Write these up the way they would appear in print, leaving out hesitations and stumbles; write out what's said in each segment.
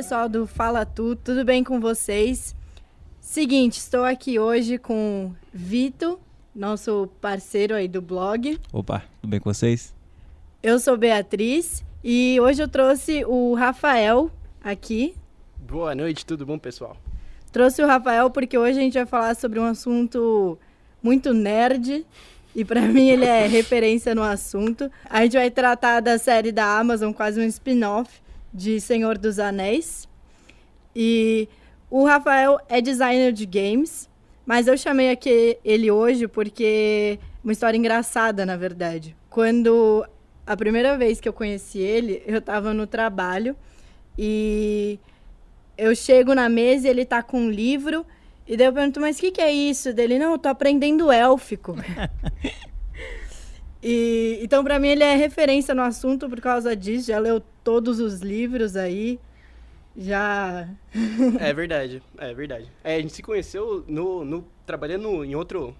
pessoal do Fala tudo bem com vocês? Seguinte, estou aqui hoje com Vito, nosso parceiro aí do blog. Opa, tudo bem com vocês? Eu sou Beatriz e hoje eu trouxe o Rafael aqui. Boa noite, tudo bom, pessoal? Trouxe o Rafael porque hoje a gente vai falar sobre um assunto muito nerd e para mim ele é referência no assunto. A gente vai tratar da série da Amazon, quase um spin-off de Senhor dos Anéis. E o Rafael é designer de games, mas eu chamei aqui ele hoje porque uma história engraçada, na verdade. Quando a primeira vez que eu conheci ele, eu estava no trabalho e eu chego na mesa e ele tá com um livro e daí eu pergunto, mas o que é isso? Dele, não, eu tô aprendendo élfico. Então, para mim, ele é referência no assunto por causa disso. Já leu todos os livros aí. Já... É verdade. A gente se conheceu trabalhando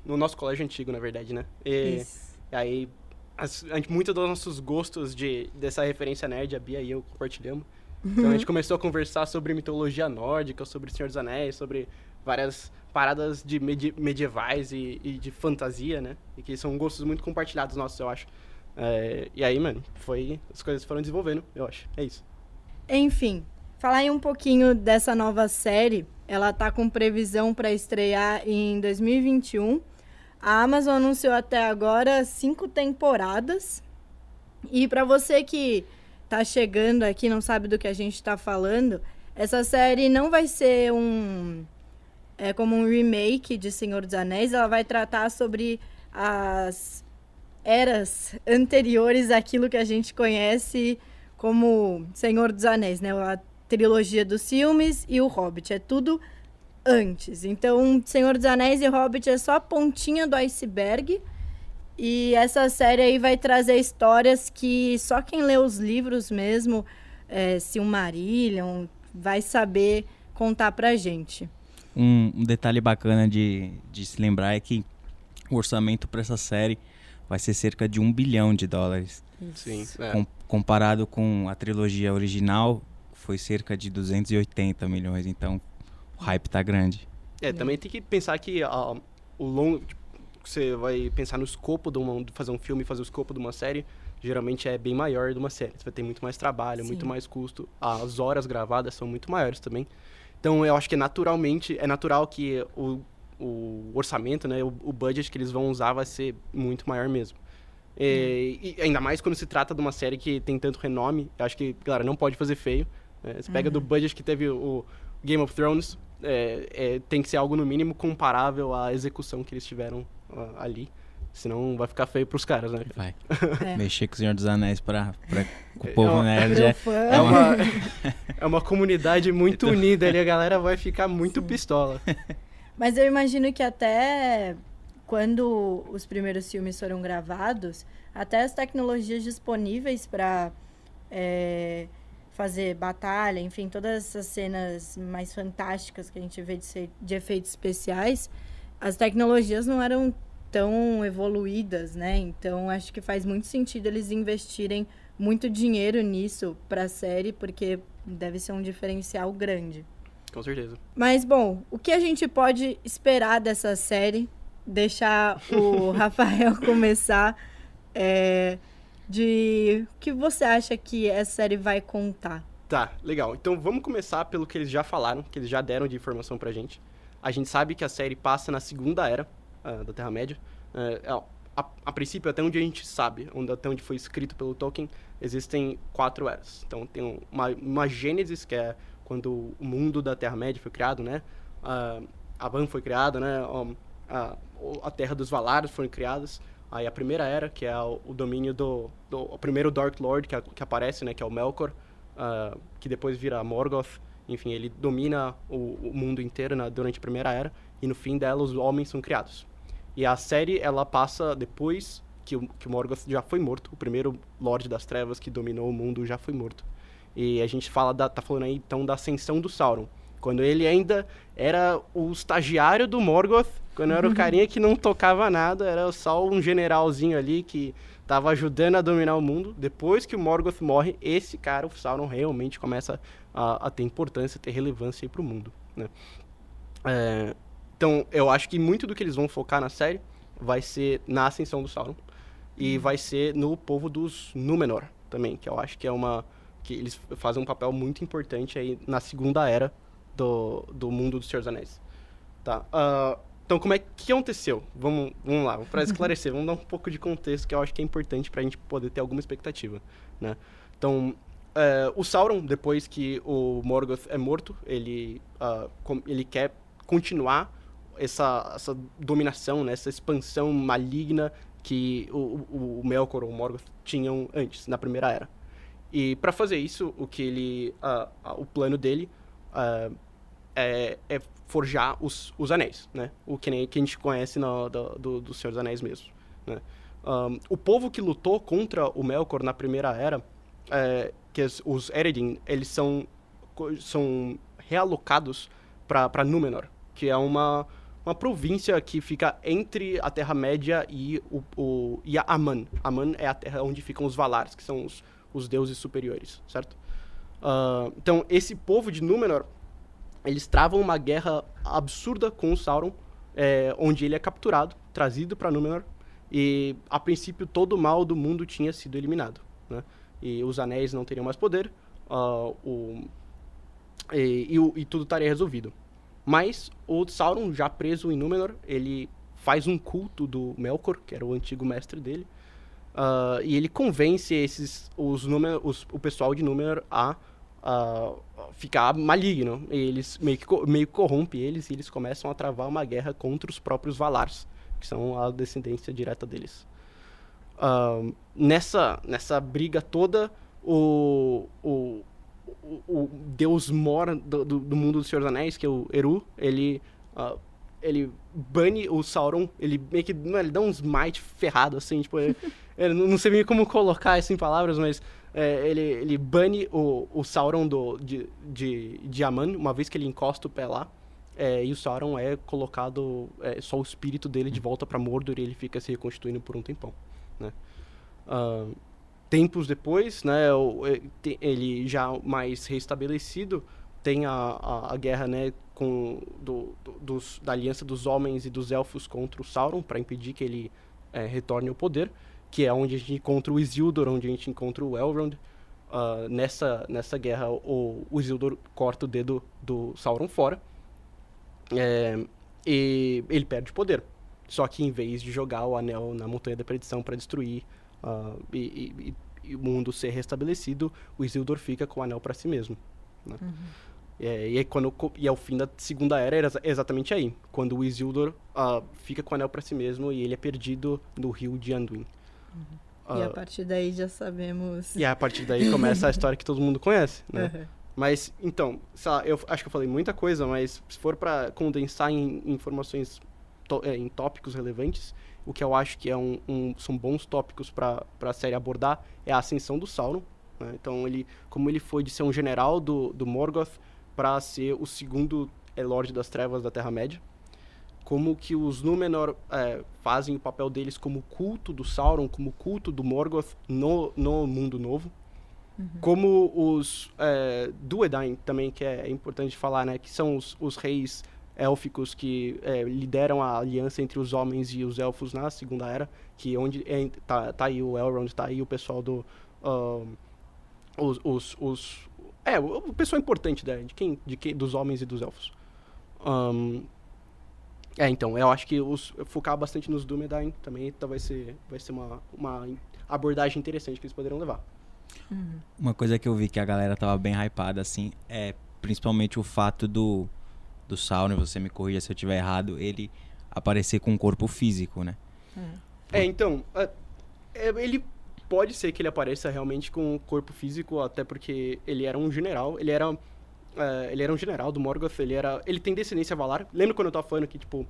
no nosso colégio antigo, na verdade, né? Isso. E aí, muitos dos nossos gostos dessa referência nerd, a Bia e eu compartilhamos. Então, a gente começou a conversar sobre mitologia nórdica, sobre Senhor dos Anéis, sobre várias paradas de medievais e de fantasia, né? E que são gostos muito compartilhados nossos, eu acho. E aí, mano, as coisas foram desenvolvendo, eu acho. É isso. Enfim, falar aí um pouquinho dessa nova série. Ela tá com previsão para estrear em 2021. A Amazon anunciou até agora 5 temporadas. E para você que tá chegando aqui, não sabe do que a gente tá falando, essa série não vai ser como um remake de Senhor dos Anéis. Ela vai tratar sobre as eras anteriores àquilo que a gente conhece como Senhor dos Anéis, né? A trilogia dos filmes e o Hobbit. É tudo antes. Então, Senhor dos Anéis e Hobbit é só a pontinha do iceberg. E essa série aí vai trazer histórias que só quem lê os livros mesmo, Silmarillion, vai saber contar pra gente. Um detalhe bacana de se lembrar é que o orçamento para essa série vai ser cerca de $1 bilhão. Sim. Comparado com a trilogia original, foi cerca de 280 milhões. Então, o hype tá grande. Também tem que pensar que o longo... Você vai pensar no escopo de fazer um filme, fazer o escopo de uma série, geralmente é bem maior de uma série. Você vai ter muito mais trabalho, Sim. Muito mais custo. As horas gravadas são muito maiores também. Então, eu acho que é natural que o orçamento, né, o budget que eles vão usar vai ser muito maior mesmo. E ainda mais quando se trata de uma série que tem tanto renome, eu acho que, claro, não pode fazer feio. Você pega do budget que teve o Game of Thrones, tem que ser algo no mínimo comparável à execução que eles tiveram ali. Senão vai ficar feio pros caras, né? Vai. Mexer com o Senhor dos Anéis para o povo nerd é uma comunidade muito unida ali, a galera vai ficar muito pistola. Mas eu imagino que até quando os primeiros filmes foram gravados, até as tecnologias disponíveis para fazer batalha, enfim, todas essas cenas mais fantásticas que a gente vê de efeitos especiais, as tecnologias não eram tão evoluídas, né? Então, acho que faz muito sentido eles investirem muito dinheiro nisso para a série, porque deve ser um diferencial grande. Com certeza. Mas, bom, o que a gente pode esperar dessa série? Deixar o Rafael começar. De o que você acha que essa série vai contar? Tá, legal. Então, vamos começar pelo que eles já falaram, que eles já deram de informação pra gente. A gente sabe que a série passa na Segunda Era da Terra-média. A princípio, até onde a gente sabe, até onde foi escrito pelo Tolkien, existem 4 eras. Então, tem uma Gênesis, que é quando o mundo da Terra-média foi criado, né? Avan foi criado, né? A Terra dos Valares foram criadas. Aí a Primeira Era, que é o domínio o primeiro Dark Lord que aparece, né? Que é o Melkor, que depois vira Morgoth. Enfim, ele domina o mundo inteiro durante a Primeira Era, e no fim dela os homens são criados. E a série, ela passa depois que o Morgoth já foi morto, o primeiro Lorde das Trevas que dominou o mundo já foi morto. E a gente tá falando aí então da ascensão do Sauron, quando ele ainda era o estagiário do Morgoth, Quando era o carinha que não tocava nada, era só um generalzinho ali que tava ajudando a dominar o mundo. Depois que o Morgoth morre, esse cara, o Sauron, realmente começa a ter importância, ter relevância aí pro mundo, né? Então, eu acho que muito do que eles vão focar na série vai ser na ascensão do Sauron. E vai ser no povo dos Númenor também, que eu acho que que eles fazem um papel muito importante aí na segunda era do mundo dos Senhor dos Anéis. Tá? Então, como é que aconteceu? Vamos lá, para esclarecer, vamos dar um pouco de contexto que eu acho que é importante pra gente poder ter alguma expectativa, né? Então, o Sauron, depois que o Morgoth é morto, ele quer continuar essa dominação, né, essa expansão maligna que o Melkor ou o Morgoth tinham antes, na Primeira Era. E para fazer isso, o plano dele é forjar os anéis, né? O que a gente conhece do Senhor dos Anéis mesmo, né? O povo que lutou contra o Melkor na Primeira Era, que os Eredin, eles são realocados para Númenor, que é uma província que fica entre a Terra-média e a Aman. Aman é a terra onde ficam os Valars, que são os deuses superiores, certo? Então, esse povo de Númenor, eles travam uma guerra absurda com o Sauron, onde ele é capturado, trazido para Númenor, e, a princípio, todo o mal do mundo tinha sido eliminado, né? E os anéis não teriam mais poder, e tudo estaria resolvido. Mas o Sauron, já preso em Númenor, ele faz um culto do Melkor, que era o antigo mestre dele, e ele convence o pessoal de Númenor a ficar maligno. E eles meio que corrompe eles, e eles começam a travar uma guerra contra os próprios Valars, que são a descendência direta deles. Nessa briga toda, o deus Mor do mundo dos Senhor dos Anéis, que é o Eru, ele bane o Sauron, ele meio que ele dá um smite ferrado, assim, tipo, eu não sei bem como colocar isso em palavras, mas ele bane o Sauron de Aman, uma vez que ele encosta o pé lá, e o Sauron é colocado, só o espírito dele de volta pra Mordor, e ele fica se reconstituindo por um tempão, né? Tempos depois, né, ele já mais restabelecido, tem a guerra, né, da aliança dos homens e dos elfos contra o Sauron, para impedir que ele retorne ao poder, que é onde a gente encontra o Isildur, onde a gente encontra o Elrond. Nessa guerra, o Isildur corta o dedo do Sauron fora, e ele perde o poder. Só que em vez de jogar o anel na Montanha da Perdição para destruir e o mundo ser restabelecido, o Isildur fica com o anel para si mesmo, né? E é o fim da Segunda Era, exatamente aí, quando o Isildur fica com o anel para si mesmo e ele é perdido no rio de Anduin. E a partir daí já sabemos... E a partir daí começa a história que todo mundo conhece, né? Mas, então, sei lá, eu acho que eu falei muita coisa, mas se for para condensar em informações, em tópicos relevantes, o que eu acho que são bons tópicos para a série abordar é a ascensão do Sauron, né? Então, como ele foi de ser um general do Morgoth para ser o segundo Lorde das Trevas da Terra-média, como que os Númenor fazem o papel deles como culto do Sauron, como culto do Morgoth no Mundo Novo, como os Dúnedain também, que é importante falar, né, que são os reis élficos que lideram a aliança entre os homens e os elfos na Segunda Era, que onde tá aí o Elrond, tá aí o pessoal o pessoal importante dos homens e dos elfos. Então, eu acho que focar bastante nos Dúnedain também vai ser uma abordagem interessante que eles poderiam levar. Uma coisa que eu vi que a galera tava bem hypada, assim, é principalmente o fato do Sauron, você me corrija se eu estiver errado, ele aparecer com um corpo físico, né? Então, ele pode ser que ele apareça realmente com um corpo físico, até porque ele era um general, ele era um general do Morgoth, ele tem descendência Valar. Lembra quando eu tava falando que, tipo,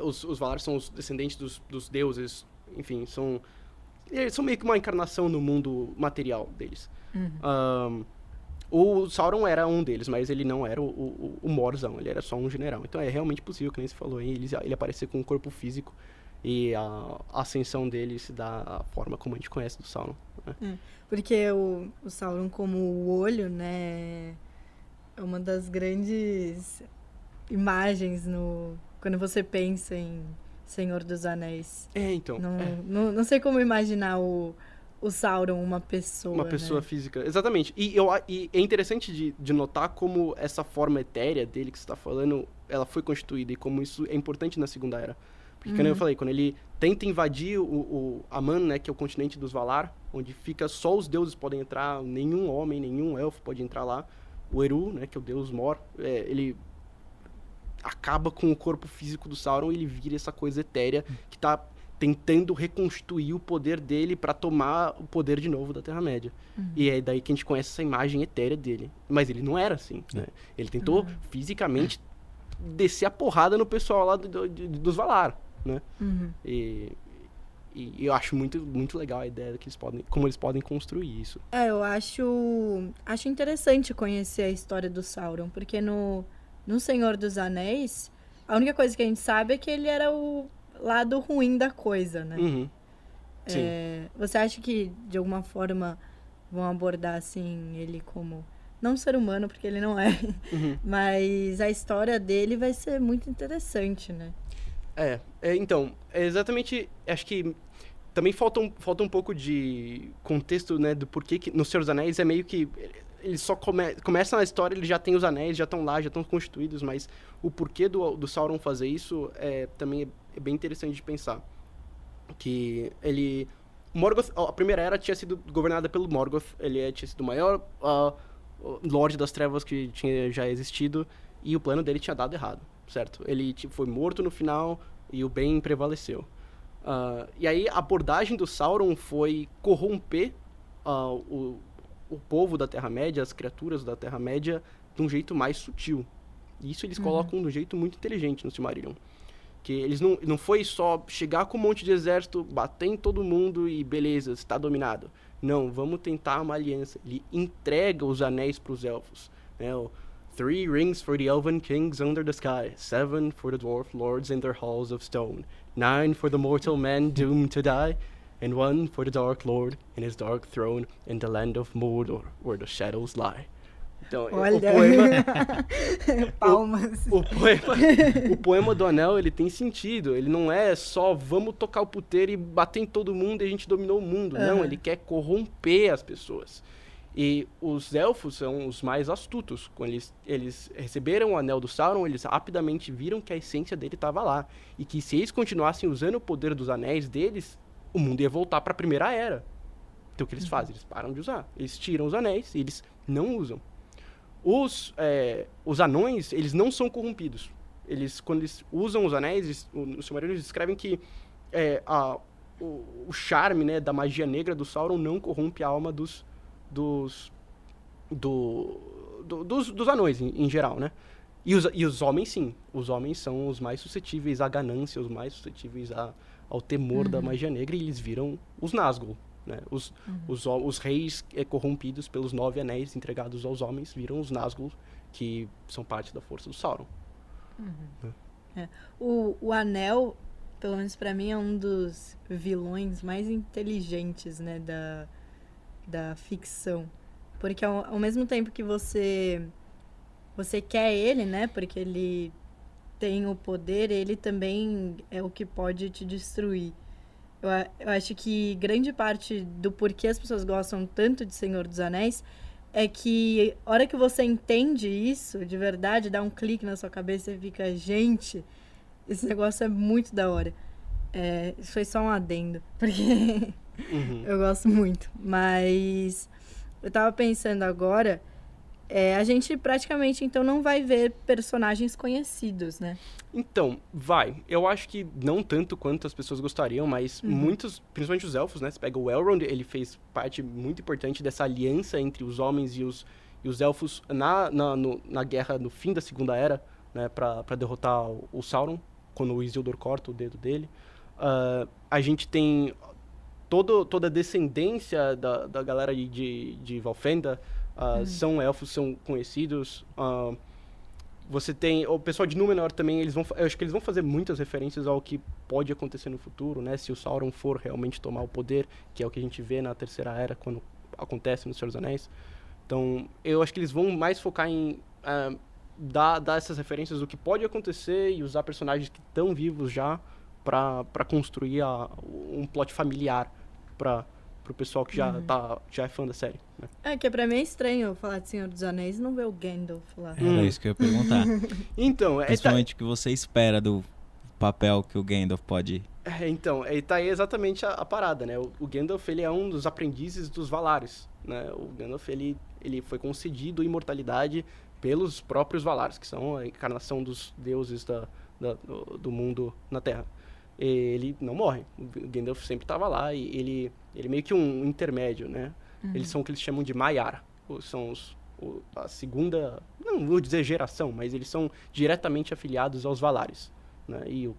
os Valar são os descendentes dos deuses, enfim, eles são meio que uma encarnação no mundo material deles. O Sauron era um deles, mas ele não era o Morzão, ele era só um general. Então é realmente possível, que nem você falou, ele aparecer com um corpo físico e a ascensão dele se dá a forma como a gente conhece do Sauron. Né? Porque o Sauron como o olho, né, é uma das grandes imagens quando você pensa em Senhor dos Anéis. Então. Não sei como imaginar o Sauron uma pessoa. Uma pessoa né? física, exatamente. E é interessante de notar como essa forma etérea dele que você está falando, ela foi constituída e como isso é importante na Segunda Era. Porque, como eu falei, quando ele tenta invadir o Aman, né, que é o continente dos Valar, onde fica só os deuses podem entrar, nenhum homem, nenhum elfo pode entrar lá. O Eru, né, que é o deus Mor, ele acaba com o corpo físico do Sauron e ele vira essa coisa etérea que está tentando reconstruir o poder dele para tomar o poder de novo da Terra-média. E é daí que a gente conhece essa imagem etérea dele. Mas ele não era assim, né? Ele tentou fisicamente descer a porrada no pessoal lá dos Valar, né? E eu acho muito, muito legal a ideia que como eles podem construir isso. Eu acho interessante conhecer a história do Sauron, porque no Senhor dos Anéis, a única coisa que a gente sabe é que ele era o lado ruim da coisa, né? Sim. Você acha que, de alguma forma, vão abordar, assim, ele como... Não ser humano, porque ele não é. Mas a história dele vai ser muito interessante, né? Então, exatamente, acho que também falta um pouco de contexto, né, do porquê que no Senhor dos Anéis é meio que... Eles só começam a história, eles já têm os anéis, já estão lá, já estão constituídos, mas o porquê do Sauron fazer isso também é bem interessante de pensar. Que ele... Morgoth, a Primeira Era tinha sido governada pelo Morgoth, ele tinha sido o maior Lorde das Trevas que tinha já existido, e o plano dele tinha dado errado, certo? Ele foi morto no final e o bem prevaleceu. E aí a abordagem do Sauron foi corromper o povo da Terra-média, as criaturas da Terra-média, de um jeito mais sutil. E isso eles colocam de um jeito muito inteligente no Silmarillion. Que eles não foi só chegar com um monte de exército, bater em todo mundo e beleza, está dominado. Não, vamos tentar uma aliança. Ele entrega os anéis para os elfos. Né? 3 rings for the elven kings under the sky, 7 for the dwarf lords in their halls of stone, 9 for the mortal man doomed to die, and 1 for the Dark Lord in his dark throne in the land of Mordor, where the shadows lie. Então, Olha. o poema... Palmas. O poema do Anel, ele tem sentido. Ele não é só vamos tocar o puteiro e bater em todo mundo e a gente dominou o mundo. Não, ele quer corromper as pessoas. E os elfos são os mais astutos. Quando eles receberam o Anel do Sauron, eles rapidamente viram que a essência dele estava lá. E que se eles continuassem usando o poder dos anéis deles, o mundo ia voltar para a Primeira Era. Então o que eles fazem? Eles param de usar. Eles tiram os anéis e eles não usam. Os anões, eles não são corrompidos. Quando eles usam os anéis, os Silmarillion descrevem que o charme, né, da magia negra do Sauron não corrompe a alma dos anões, em geral, né? E os homens, sim. Os homens são os mais suscetíveis à ganância, os mais suscetíveis ao temor da magia negra, e eles viram os Nazgûl. Né? Os reis corrompidos pelos 9 anéis entregados aos homens viram os Nazgûl, que são parte da força do Sauron. O Anel, pelo menos pra mim, é um dos vilões mais inteligentes, né, da ficção. Porque ao mesmo tempo que você quer ele, né, porque ele tem o poder, ele também é o que pode te destruir. Eu acho que grande parte do porquê as pessoas gostam tanto de Senhor dos Anéis é que a hora que você entende isso, de verdade, dá um clique na sua cabeça e fica, gente, esse negócio é muito da hora. Isso foi só um adendo, porque eu gosto muito. Mas eu tava pensando agora, a gente praticamente, então, não vai ver personagens conhecidos, né? Então, vai. Eu acho que não tanto quanto as pessoas gostariam, mas muitos, principalmente os elfos, né? Você pega o Elrond, ele fez parte muito importante dessa aliança entre os homens e os elfos na guerra no fim da Segunda Era, né? Pra derrotar o Sauron, quando o Isildur corta o dedo dele. A gente tem toda a descendência da galera de Valfenda, São elfos, são conhecidos. Você tem... O pessoal de Númenor também, eu acho que eles vão fazer muitas referências ao que pode acontecer no futuro, né? Se o Sauron for realmente tomar o poder, que é o que a gente vê na Terceira Era, quando acontece no Senhor dos Anéis. Então, eu acho que eles vão mais focar em dar essas referências do que pode acontecer e usar personagens que estão vivos já para construir um plot familiar para o pessoal que já é fã da série, né? Que pra mim é estranho falar de Senhor dos Anéis e não ver o Gandalf lá. Era isso que eu ia perguntar. Então, Principalmente o que você espera do papel que o Gandalf pode... Então, tá aí exatamente a parada, né? O Gandalf, ele é um dos aprendizes dos Valares, né? O Gandalf, ele foi concedido imortalidade pelos próprios Valares, que são a encarnação dos deuses do mundo na Terra. Ele não morre. O Gandalf sempre estava lá e ele é meio que um intermédio, né? Eles são o que eles chamam de Maiar. São a segunda, não vou dizer geração, mas eles são diretamente afiliados aos Valares, né? E o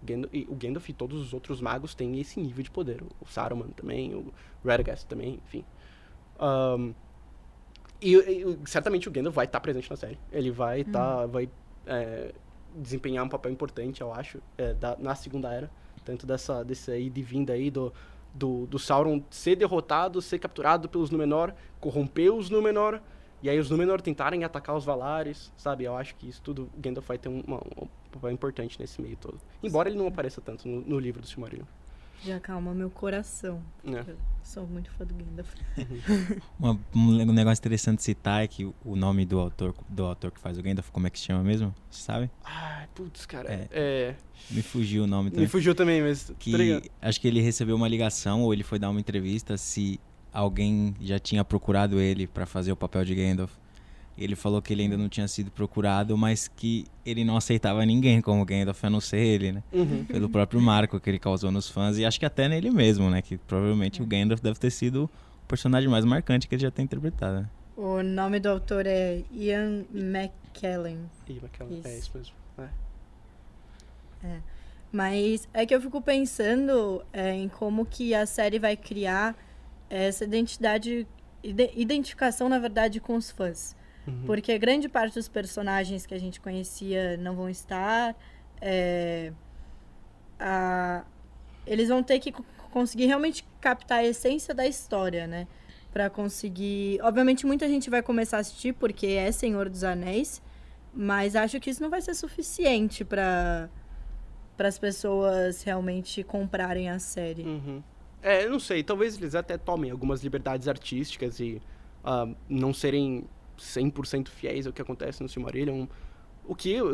Gandalf e todos os outros magos têm esse nível de poder. O Saruman também, o Radagast também, enfim. Certamente o Gandalf vai estar presente na série. Ele vai desempenhar um papel importante, eu acho, na Segunda Era. Tanto desse ida e vinda aí do Sauron ser derrotado, ser capturado pelos Númenor, corromper os Númenor, e aí os Númenor tentarem atacar os Valares, sabe? Eu acho que isso tudo, o Gandalf vai ter um papel importante nesse meio todo. Embora ele não apareça tanto no livro do Silmarillion. Já calma meu coração. Eu sou muito fã do Gandalf. Um negócio interessante de citar é que o nome do autor que faz o Gandalf, como é que se chama mesmo? Você sabe? Putz, cara. Me fugiu o nome também. Me fugiu também, mas... Acho que ele recebeu uma ligação ou ele foi dar uma entrevista se alguém já tinha procurado ele pra fazer o papel de Gandalf. Ele falou que ele ainda não tinha sido procurado, mas que ele não aceitava ninguém como Gandalf, a não ser ele, né? Pelo próprio marco que ele causou nos fãs e acho que até nele mesmo, né? Que provavelmente o Gandalf deve ter sido o personagem mais marcante que ele já tem interpretado, né? O nome do autor é Ian McKellen. É isso mesmo. Mas é que eu fico pensando em como que a série vai criar essa identificação, na verdade, com os fãs. Porque grande parte dos personagens que a gente conhecia não vão estar. Eles vão ter que conseguir realmente captar a essência da história, né? Pra conseguir... Obviamente, muita gente vai começar a assistir porque é Senhor dos Anéis, mas acho que isso não vai ser suficiente para as pessoas realmente comprarem a série. Eu não sei. Talvez eles até tomem algumas liberdades artísticas e não serem 100% fiéis ao que acontece no Silmarillion, o que eu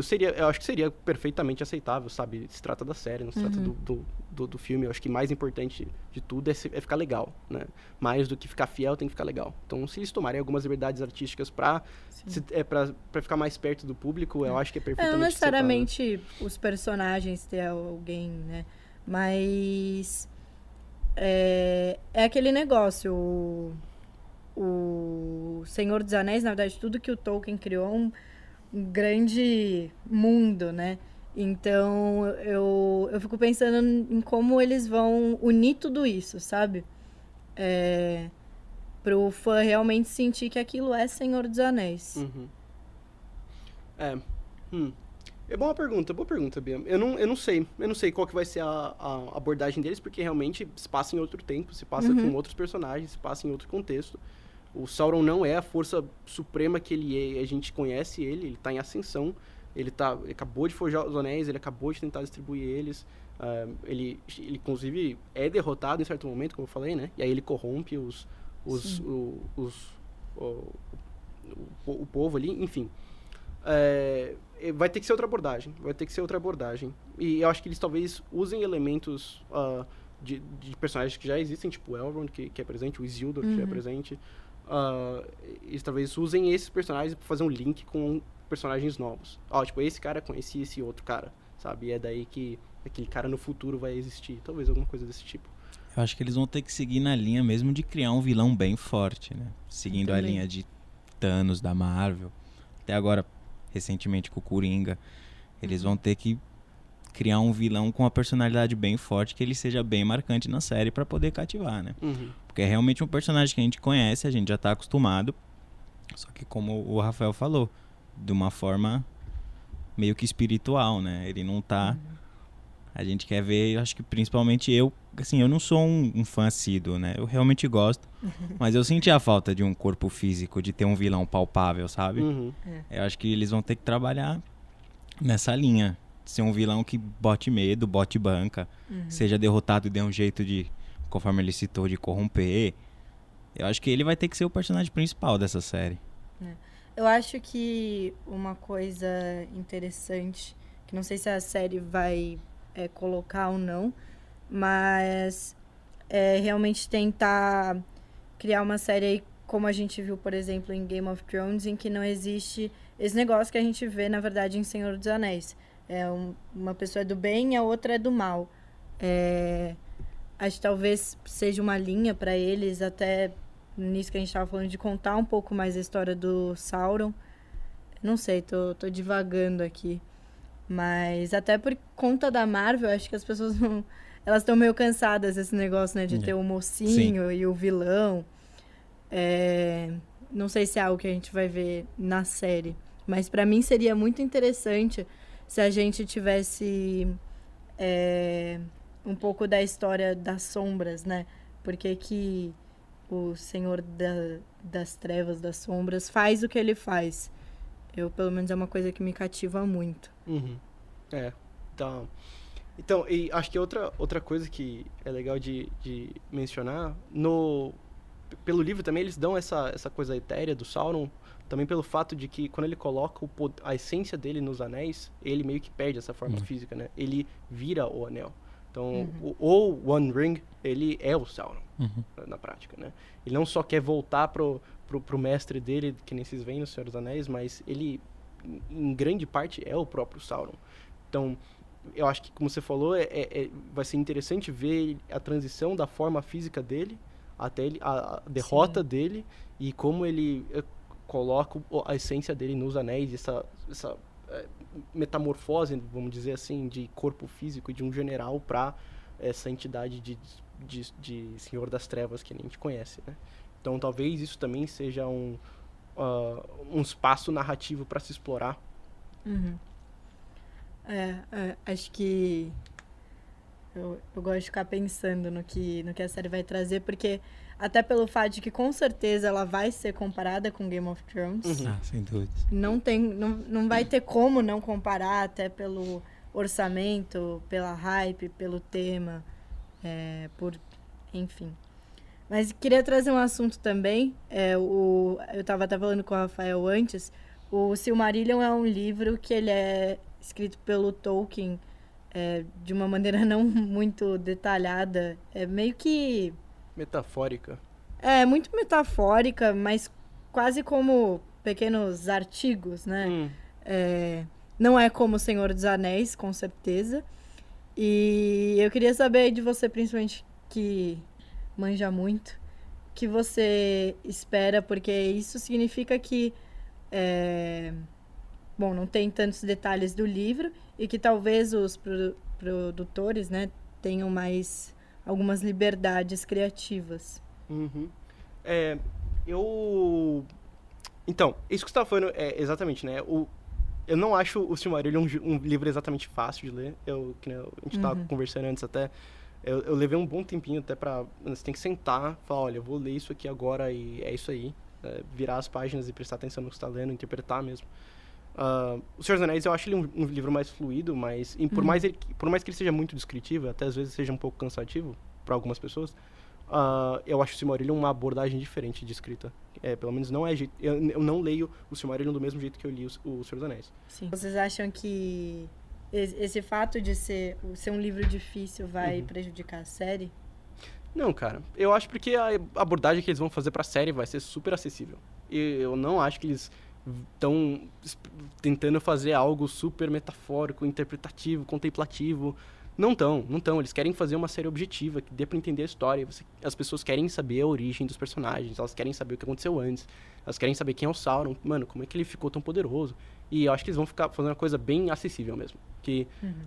acho que seria perfeitamente aceitável, sabe? Se trata da série, não se trata do filme. Eu acho que mais importante de tudo é ficar legal, né? Mais do que ficar fiel, tem que ficar legal. Então, se eles tomarem algumas liberdades artísticas pra ficar mais perto do público, eu acho que é perfeitamente não necessariamente os personagens ter alguém, né? Mas é aquele negócio, o Senhor dos Anéis, na verdade, tudo que o Tolkien criou é um grande mundo, né? Então, eu fico pensando em como eles vão unir tudo isso, sabe? Pro fã realmente sentir que aquilo é Senhor dos Anéis. É boa pergunta, Bia. Eu não sei qual que vai ser a abordagem deles, porque realmente se passa em outro tempo, se passa com outros personagens, se passa em outro contexto. O Sauron não é a força suprema que ele é, a gente conhece ele tá em ascensão, ele acabou de forjar os anéis, ele acabou de tentar distribuir eles, ele inclusive é derrotado em certo momento, como eu falei, né? E aí ele corrompe o povo ali, enfim. Vai ter que ser outra abordagem. E eu acho que eles talvez usem elementos de personagens que já existem, tipo o Elrond, que é presente, o Isildur, que é presente. Eles talvez usem esses personagens para fazer um link com personagens novos. Tipo, esse cara conhecia esse outro cara, sabe? E é daí que aquele cara no futuro vai existir. Talvez alguma coisa desse tipo. Eu acho que eles vão ter que seguir na linha mesmo de criar um vilão bem forte, né? Seguindo a linha de Thanos da Marvel. Até agora, recentemente com o Coringa. Eles vão ter que criar um vilão com uma personalidade bem forte, que ele seja bem marcante na série para poder cativar, né? Porque é realmente um personagem que a gente conhece, a gente já tá acostumado. Só que como o Rafael falou, de uma forma meio que espiritual, né? Ele não tá... A gente quer ver, eu acho que principalmente eu, assim, eu não sou um fã assíduo, né? Eu realmente gosto, mas eu senti a falta de um corpo físico, de ter um vilão palpável, sabe? Uhum. Eu acho que eles vão ter que trabalhar nessa linha. Ser um vilão que bote medo, bote banca, seja derrotado e dê um jeito de, conforme ele citou, de corromper. Eu acho que ele vai ter que ser o personagem principal dessa série. Eu acho que uma coisa interessante, que não sei se a série vai colocar ou não, mas é realmente tentar criar uma série aí, como a gente viu, por exemplo, em Game of Thrones, em que não existe esse negócio que a gente vê, na verdade, em Senhor dos Anéis. Uma pessoa é do bem e a outra é do mal. Acho que talvez seja uma linha para eles, até nisso que a gente estava falando, de contar um pouco mais a história do Sauron. Não sei, tô divagando aqui. Mas até por conta da Marvel, acho que as pessoas não... Elas estão meio cansadas desse negócio, né? De ter o mocinho e o vilão. Não sei se é algo que a gente vai ver na série. Mas pra mim seria muito interessante se a gente tivesse um pouco da história das sombras, né? Porque que o Senhor das Trevas, das Sombras, faz o que ele faz. Pelo menos, é uma coisa que me cativa muito. Uhum. Então, e acho que outra coisa que é legal de mencionar, pelo livro também eles dão essa coisa etérea do Sauron, também pelo fato de que quando ele coloca a essência dele nos anéis, ele meio que perde essa forma física, né? Ele vira o anel. Então, o One Ring, ele é o Sauron, na prática, né? Ele não só quer voltar pro mestre dele, que nem vocês veem no Senhor dos Anéis, mas ele, em grande parte, é o próprio Sauron. Então, eu acho que, como você falou, vai ser interessante ver a transição da forma física dele até a derrota dele e como ele coloca a essência dele nos anéis, essa metamorfose, vamos dizer assim, de corpo físico de um general para essa entidade de Senhor das Trevas que a gente conhece, né? Então, talvez isso também seja um espaço narrativo para se explorar. Acho que eu gosto de ficar pensando no que a série vai trazer, porque até pelo fato de que com certeza ela vai ser comparada com Game of Thrones. Sem dúvida. Não vai ter como não comparar, até pelo orçamento, pela hype, pelo tema, enfim. Mas queria trazer um assunto também, eu estava até falando com o Rafael antes, o Silmarillion é um livro que ele é escrito pelo Tolkien de uma maneira não muito detalhada, meio que... Metafórica. Muito metafórica, mas quase como pequenos artigos, né? Não é como O Senhor dos Anéis, com certeza. E eu queria saber de você, principalmente, que manja muito, o que você espera, porque isso significa que não tem tantos detalhes do livro e que talvez os produtores, né, tenham mais algumas liberdades criativas. Então, isso que você estava falando exatamente, né? Eu não acho o Silmarillion um livro exatamente fácil de ler. A gente estava conversando antes até. Eu levei um bom tempinho até pra... Você tem que sentar, falar, olha, eu vou ler isso aqui agora e é isso aí. Virar as páginas e prestar atenção no que você está lendo, interpretar mesmo. O Senhor dos Anéis, eu acho ele um livro mais fluido, mas por mais que ele seja muito descritivo, até às vezes seja um pouco cansativo para algumas pessoas, eu acho o Silmarillion uma abordagem diferente de escrita. Pelo menos não é jeito... Eu não leio o Silmarillion do mesmo jeito que eu li o Senhor dos Anéis. Sim. Vocês acham que esse fato de ser um livro difícil vai prejudicar a série? Não, cara. Eu acho porque a abordagem que eles vão fazer pra série vai ser super acessível. E eu não acho que eles estão tentando fazer algo super metafórico, interpretativo, contemplativo. Não estão. Eles querem fazer uma série objetiva, que dê pra entender a história. As pessoas querem saber a origem dos personagens, elas querem saber o que aconteceu antes, elas querem saber quem é o Sauron, mano, como é que ele ficou tão poderoso. E eu acho que eles vão ficar fazendo uma coisa bem acessível mesmo.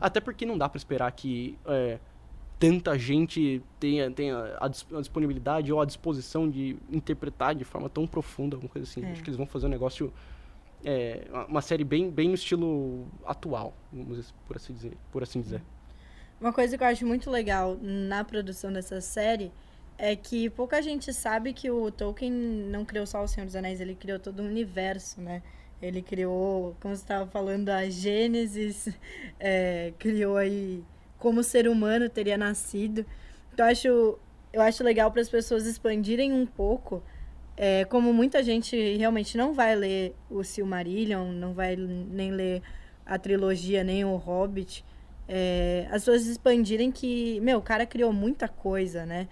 Até porque não dá pra esperar que tanta gente tenha a disponibilidade ou a disposição de interpretar de forma tão profunda, alguma coisa assim. Acho que eles vão fazer um negócio, uma série bem no estilo atual, vamos dizer, por assim dizer. Uma coisa que eu acho muito legal na produção dessa série é que pouca gente sabe que o Tolkien não criou só O Senhor dos Anéis, ele criou todo um universo, né? Ele criou, como você estava falando, a Gênesis, criou aí como o ser humano teria nascido. Então eu acho legal para as pessoas expandirem um pouco, como muita gente realmente não vai ler o Silmarillion, não vai nem ler a trilogia, nem o Hobbit, as pessoas expandirem que, o cara criou muita coisa, né?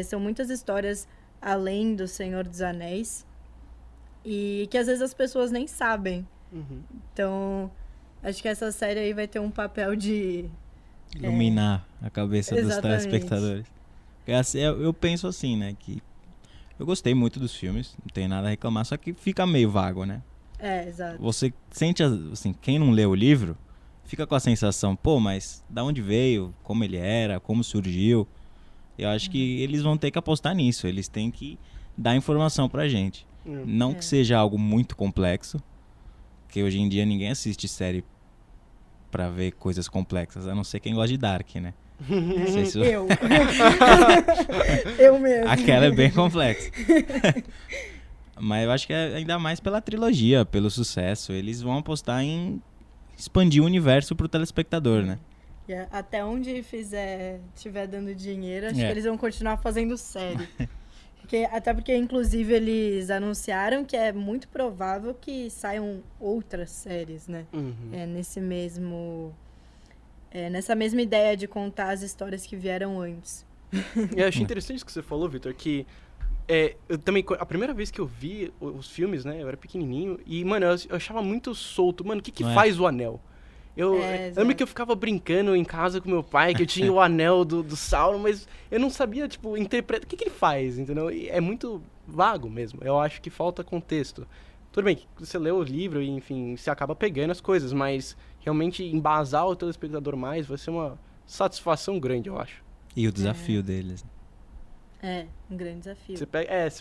São muitas histórias além do Senhor dos Anéis e que às vezes as pessoas nem sabem. Uhum. Então, acho que essa série aí vai ter um papel de iluminar a cabeça dos Exatamente. telespectadores. Eu penso assim, né, que eu gostei muito dos filmes, não tenho nada a reclamar, só que fica meio vago, né? Exato. Você sente, assim, quem não lê o livro, fica com a sensação, mas da onde veio, como ele era, como surgiu. Eu acho que eles vão ter que apostar nisso, eles têm que dar informação pra gente. Não que seja algo muito complexo, porque hoje em dia ninguém assiste série pra ver coisas complexas, a não ser quem gosta de Dark, né? Não sei se Eu. Eu mesmo. Aquela é bem complexa. Mas eu acho que é ainda mais pela trilogia, pelo sucesso. Eles vão apostar em expandir o universo pro telespectador, né? Até onde estiver dando dinheiro, acho que eles vão continuar fazendo série. Até porque, inclusive, eles anunciaram que é muito provável que saiam outras séries, né? Uhum. Nessa mesma ideia de contar as histórias que vieram antes. Eu achei interessante isso que você falou, Vitor, que eu também, a primeira vez que eu vi os filmes, né, eu era pequenininho, e, mano, eu achava muito solto. Mano, o que faz o anel? Eu lembro que eu ficava brincando em casa com meu pai, que eu tinha o anel do Sauron, mas eu não sabia, interpretar. O que ele faz, entendeu? E é muito vago mesmo. Eu acho que falta contexto. Tudo bem que você lê o livro e, enfim, você acaba pegando as coisas, mas realmente embasar o telespectador mais vai ser uma satisfação grande, eu acho. E o desafio deles. Um grande desafio. Você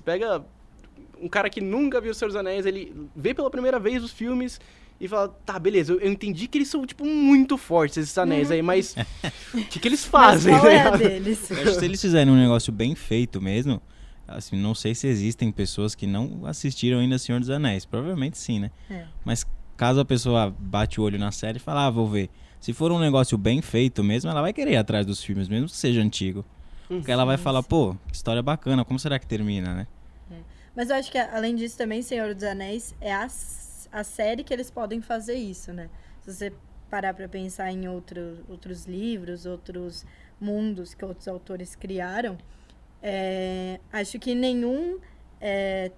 pega um cara que nunca viu O Senhor dos Anéis, ele vê pela primeira vez os filmes e fala, tá, beleza, eu entendi que eles são, muito fortes, esses anéis aí, mas o que eles fazem? Mas qual é a deles? Eu acho que se eles fizerem um negócio bem feito mesmo, assim, não sei se existem pessoas que não assistiram ainda Senhor dos Anéis. Provavelmente sim, né? Mas caso a pessoa bate o olho na série e fala, vou ver. Se for um negócio bem feito mesmo, ela vai querer ir atrás dos filmes, mesmo que seja antigo. Porque ela vai falar, que história bacana, como será que termina, né? Mas eu acho que, além disso, também Senhor dos Anéis é a série que eles podem fazer isso, né? Se você parar pra pensar em outros livros, outros mundos que outros autores criaram, acho que nenhum é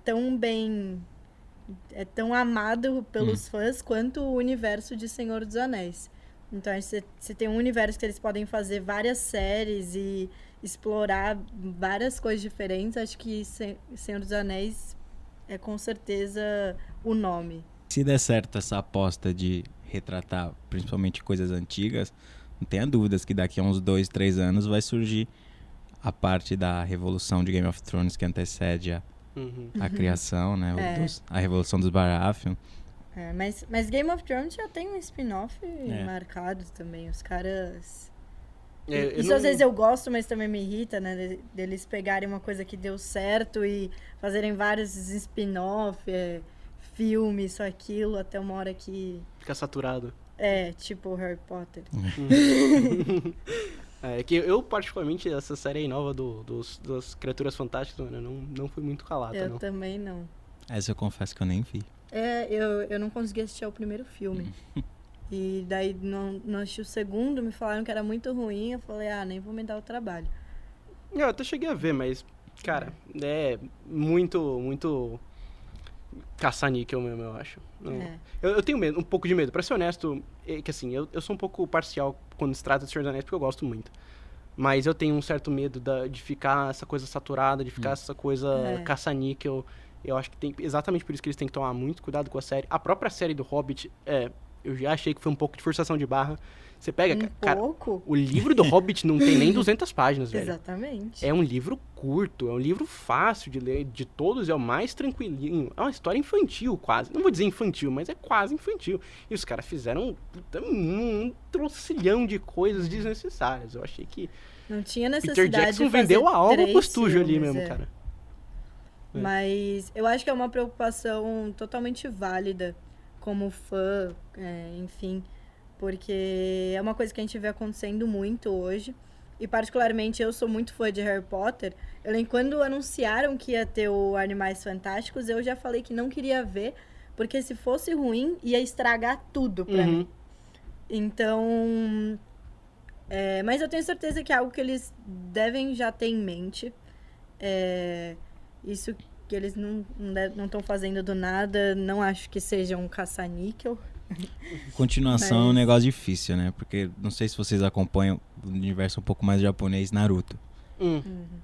tão amado pelos fãs quanto o universo de Senhor dos Anéis. Então, você tem um universo que eles podem fazer várias séries e explorar várias coisas diferentes. Acho que Senhor dos Anéis é com certeza o nome. Se der certo essa aposta de retratar principalmente coisas antigas, não tenha dúvidas que daqui a uns 2, 3 anos vai surgir a parte da revolução de Game of Thrones que antecede a criação, né? A revolução dos Baratheon. Mas Game of Thrones já tem um spin-off marcado também. Os caras... Isso às vezes eu gosto, mas também me irrita, né? Deles pegarem uma coisa que deu certo e fazerem vários spin-off, filme, isso, aquilo, até uma hora que... Fica saturado. Tipo Harry Potter. É que eu, particularmente, essa série aí nova das Criaturas Fantásticas, mano, não fui muito calado, Eu também não. Essa eu confesso que eu nem vi. Eu não consegui assistir ao primeiro filme. E daí não assisti o segundo, me falaram que era muito ruim, eu falei, nem vou me dar o trabalho. Eu até cheguei a ver, mas, cara, é muito caça-níquel mesmo, eu acho. Eu tenho medo, um pouco de medo. Pra ser honesto, que assim, eu sou um pouco parcial quando se trata de Senhor dos Anéis, porque eu gosto muito. Mas eu tenho um certo medo de ficar essa coisa saturada, de ficar essa coisa caça-níquel. Eu acho que exatamente por isso que eles têm que tomar muito cuidado com a série. A própria série do Hobbit eu já achei que foi um pouco de forçação de barra. Você pega, cara, pouco? o livro do Hobbit não tem nem 200 páginas, velho. Exatamente. É um livro curto, é um livro fácil de ler, de todos é o mais tranquilinho. É uma história infantil, quase. Não vou dizer infantil, mas é quase infantil. E os caras fizeram um trocilhão de coisas desnecessárias. Eu achei que Não tinha necessidade Peter Jackson de fazer vendeu a alma 3 pro estúdio ali filmes, mesmo, cara. Mas eu acho que é uma preocupação totalmente válida como fã, enfim, porque é uma coisa que a gente vê acontecendo muito hoje. E particularmente eu sou muito fã de Harry Potter. Eu lembro quando anunciaram que ia ter o Animais Fantásticos, eu já falei que não queria ver, porque se fosse ruim, ia estragar tudo pra mim. Então... mas eu tenho certeza que é algo que eles devem já ter em mente. Isso que eles não estão fazendo do nada, não acho que seja um caça-níquel. Continuação é um negócio difícil, né? Porque não sei se vocês acompanham o universo um pouco mais japonês, Naruto.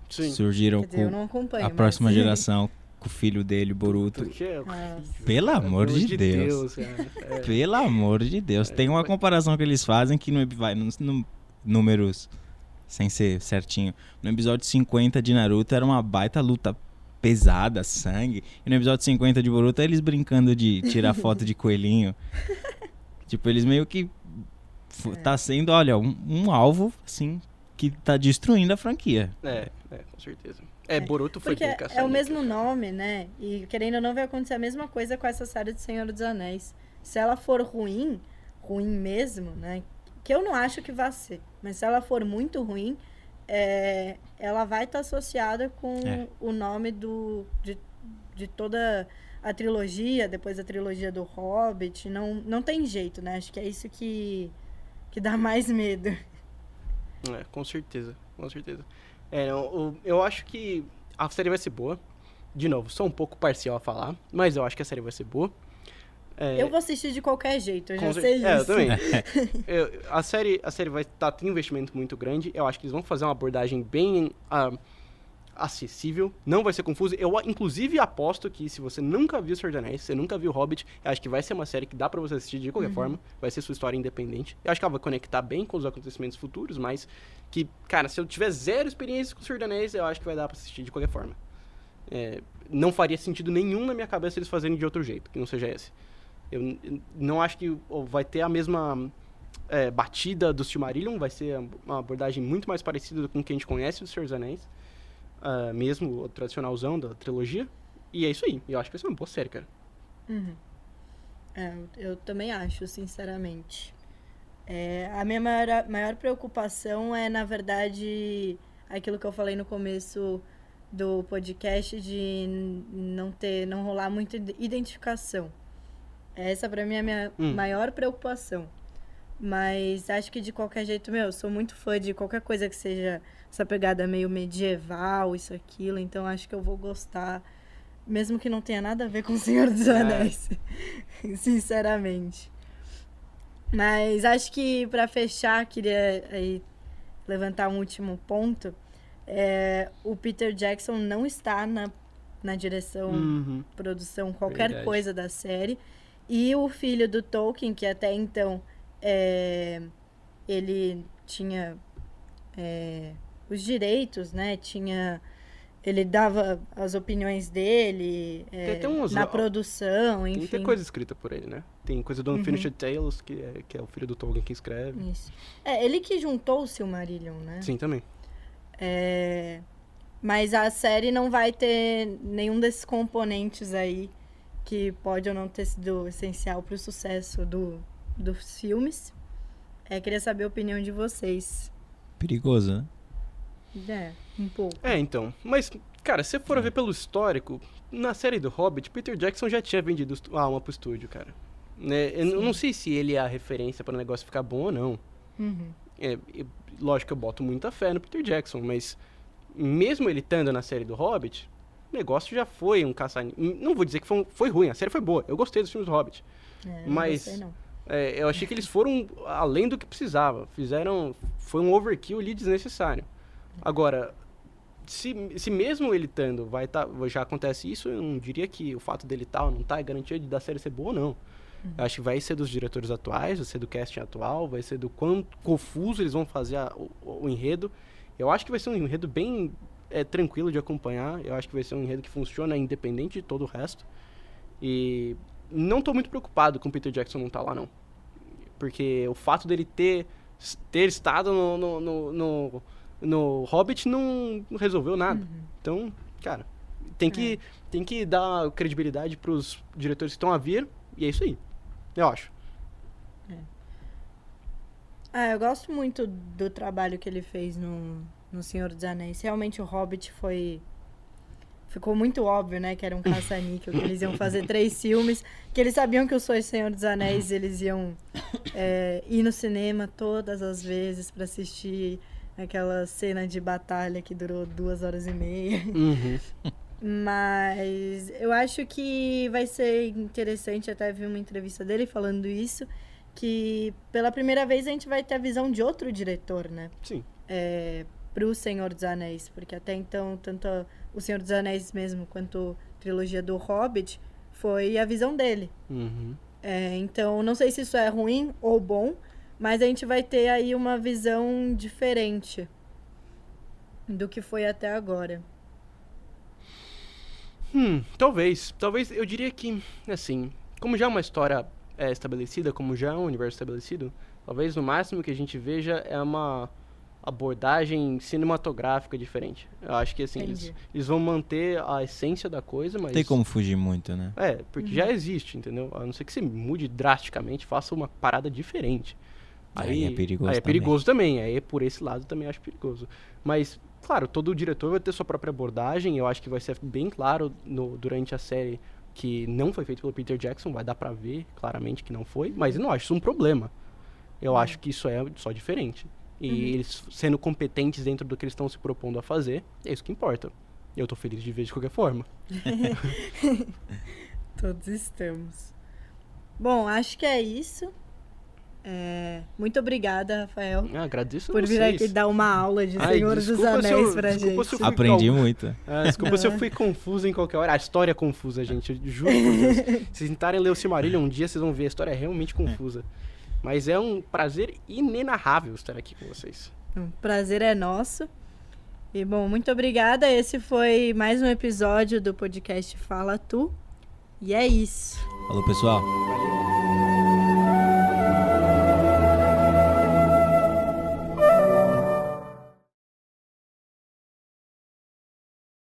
Sim. Surgiram Quer dizer, eu não acompanho, a próxima geração, com o filho dele, Boruto. Porque é Pelo amor de Deus. cara. Pelo amor de Deus. Tem uma comparação que eles fazem que vai no números, sem ser certinho. No episódio 50 de Naruto era uma baita luta pesada, sangue. E no episódio 50 de Boruto, eles brincando de tirar foto de coelhinho. Tipo, eles meio que tá sendo, olha, um alvo, assim, que tá destruindo a franquia. Com certeza. Boruto foi porque bem caçado. É o mesmo nome, né? E querendo ou não, vai acontecer a mesma coisa com essa série de Senhor dos Anéis. Se ela for ruim mesmo, né? Que eu não acho que vai ser. Mas se ela for muito ruim, ela vai estar associada com o nome de toda a trilogia, depois a trilogia do Hobbit. Não tem jeito, né? Acho que é isso que dá mais medo. Com certeza, com certeza. Eu acho que a série vai ser boa. De novo, sou um pouco parcial a falar, mas eu acho que a série vai ser boa. Eu vou assistir de qualquer jeito, eu já sei isso. Eu também. A série vai ter um investimento muito grande. Eu acho que eles vão fazer uma abordagem bem acessível. Não vai ser confuso. Eu, inclusive, aposto que se você nunca viu Senhor dos Anéis, você nunca viu Hobbit, eu acho que vai ser uma série que dá pra você assistir de qualquer forma. Vai ser sua história independente. Eu acho que ela vai conectar bem com os acontecimentos futuros, mas que, cara, se eu tiver zero experiência com Senhor dos Anéis, eu acho que vai dar pra assistir de qualquer forma. Não faria sentido nenhum na minha cabeça eles fazerem de outro jeito, que não seja esse. Eu não acho que vai ter a mesma batida do Silmarillion, vai ser uma abordagem muito mais parecida com o que a gente conhece do Senhor dos Anéis, mesmo o tradicionalzão da trilogia, e é isso aí. Eu acho que vai ser uma boa série, cara. Eu também acho, sinceramente. A minha maior preocupação é, na verdade, aquilo que eu falei no começo do podcast, de não rolar muita identificação. Essa pra mim é a minha maior preocupação. Mas acho que de qualquer jeito, eu sou muito fã de qualquer coisa que seja essa pegada meio medieval, isso, aquilo. Então acho que eu vou gostar, mesmo que não tenha nada a ver com o Senhor dos Anéis. Sinceramente. Mas acho que pra fechar, queria aí levantar um último ponto. O Peter Jackson não está na direção, produção, qualquer coisa da série. E o filho do Tolkien, que até então ele tinha os direitos, né? Ele dava as opiniões dele na produção, enfim. Tem coisa escrita por ele, né? Tem coisa do Unfinished Tales, que é o filho do Tolkien que escreve. Isso. Ele que juntou o Silmarillion, né? Sim, também. Mas a série não vai ter nenhum desses componentes aí que pode ou não ter sido essencial para o sucesso dos filmes. Queria saber a opinião de vocês. Perigoso, né? Um pouco. Então. Mas, cara, se você for ver pelo histórico, na série do Hobbit, Peter Jackson já tinha vendido a alma pro estúdio, cara. Eu não sei se ele é a referência para o negócio ficar bom ou não. Lógico que eu boto muita fé no Peter Jackson, mas mesmo ele estando na série do Hobbit, o negócio já foi um não vou dizer que foi ruim, a série foi boa. Eu gostei dos filmes do Hobbit. Mas não gostei, não. Eu achei que eles foram além do que precisava. Foi um overkill ali desnecessário. Agora, se mesmo ele estando, já acontece isso, eu não diria que o fato dele ou não tá é garantia de da série ser boa ou não. Eu acho que vai ser dos diretores atuais, vai ser do casting atual, vai ser do quão confuso eles vão fazer o enredo. Eu acho que vai ser um enredo bem tranquilo de acompanhar. Eu acho que vai ser um enredo que funciona independente de todo o resto. E não tô muito preocupado com o Peter Jackson não estar lá, não. Porque o fato dele ter estado no Hobbit não resolveu nada. Então, cara, tem que dar credibilidade pros diretores que estão a vir, e é isso aí, eu acho. Eu gosto muito do trabalho que ele fez no Senhor dos Anéis. Realmente o Hobbit ficou muito óbvio, né, que era um caça-níquel, que eles iam fazer 3 filmes, que eles sabiam que eu sou Senhor dos Anéis, eles iam ir no cinema todas as vezes para assistir aquela cena de batalha que durou 2h30. Mas eu acho que vai ser interessante, até vi uma entrevista dele falando isso, que pela primeira vez a gente vai ter a visão de outro diretor, né? Sim. Pro Senhor dos Anéis, porque até então, tanto o Senhor dos Anéis mesmo, quanto a trilogia do Hobbit, foi a visão dele. Então, não sei se isso é ruim ou bom, mas a gente vai ter aí uma visão diferente do que foi até agora. Talvez eu diria que, assim, como já é uma história estabelecida, como já é um universo estabelecido, talvez no máximo que a gente veja é uma abordagem cinematográfica diferente. Eu acho que, assim, eles vão manter a essência da coisa, mas... Tem como fugir muito, né? Porque já existe, entendeu? A não ser que você mude drasticamente, faça uma parada diferente. Aí é perigoso aí é perigoso também. Aí por esse lado também acho perigoso. Mas, claro, todo diretor vai ter sua própria abordagem. Eu acho que vai ser bem claro durante a série que não foi feito pelo Peter Jackson. Vai dar pra ver claramente que não foi. Mas eu não acho isso um problema. Eu acho que isso é só diferente. E eles sendo competentes dentro do que eles estão se propondo a fazer, é isso que importa. Eu tô feliz de ver de qualquer forma. Todos estamos. Bom, acho que é isso. Muito obrigada, Rafael. Agradeço por vir aqui dar uma aula de Senhor dos Anéis pra gente. Aprendi muito. Desculpa se eu fui confuso em qualquer hora. A história é confusa, gente. Eu juro por Deus. Se vocês tentarem ler o Silmarillion um dia, vocês vão ver. A história é realmente confusa. Mas é um prazer inenarrável estar aqui com vocês. O prazer é nosso. E, bom, muito obrigada. Esse foi mais um episódio do podcast Fala Tu. E é isso. Falou, pessoal. Valeu.